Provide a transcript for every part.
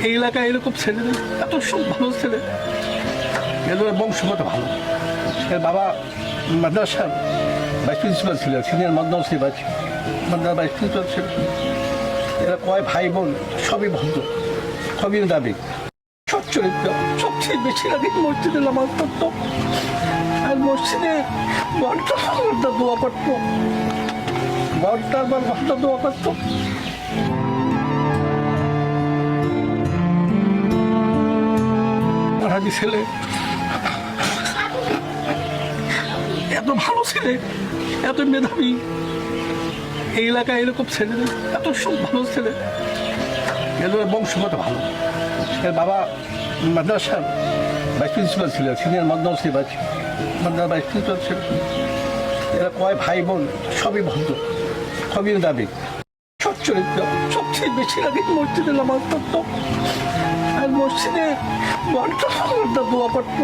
এই এলাকায় এরকম ছেলে নেই, এত সব ভালো ছেলে, এদের বংশগত ভালো। এর বাবা মাদ্রাসার ভাইস প্রিন্সিপাল ছিল, সিনিয়র মাদ্রাসা ভাইস প্রিন্সিপাল ছিল। এরা কয় ভাই বোন সবই ভদ্র, সবই দাবি, সৎ চরিত্র। সবচেয়ে বেশি লাগে মসজিদে নামাজ পড়তো, আর মসজিদে ঘন্টা দোয়া করতো, ঘন্টার পর ঘন্টা দোয়া করতো। হাজি ছেলে, এত ভালো ছেলে, এত মেধাবী, এই এলাকায় এরকম ছেলে নেই, এত সব ভালো ছেলে, এদের বংশগত ভালো। এর বাবা মাদ্রাসার ভাইস প্রিন্সিপাল ছিল, সিনিয়র মাদ্রাসা ভাইস প্রিন্সিপাল ছিল। এরা কয় ভাই বোন সবই ভদ্র, সবই দাবি, সৎ চরিত্র। সবচেয়ে বেশি লাগে মসজিদে নামাজ পড়তো, আর মসজিদে ঘন্টা দোয়া করতো,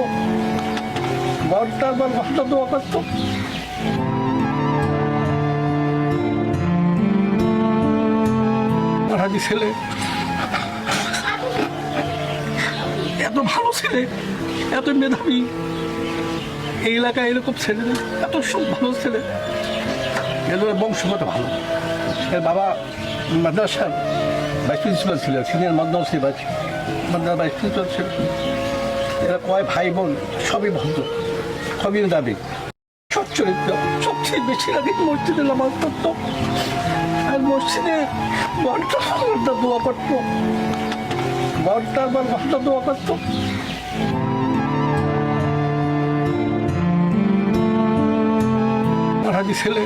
ঘন্টার পর ঘন্টা দোয়া করতো। হাজি ছেলে, এত ভালো ছেলে, এত মেধাবী, এই এলাকায় এরকম ছেলে নেই, এত সব ভালো ছেলে, এদের বংশগত ভালো। এর বাবা মাদ্রাসার ভাইস প্রিন্সিপাল ছিল, সিনিয়র মাদ্রাসা ভাইস প্রিন্সিপাল ছিল। এরা কয় ভাই বোন সবই ভদ্র, সবই দাবি, সৎ চরিত্র। সবচেয়ে বেশি লাগে মসজিদে নামাজ পড়তো, আর মসজিদে ঘন্টা দোয়া করতো, ঘন্টার পর ঘন্টা দোয়া করতো। হাজি ছেলে।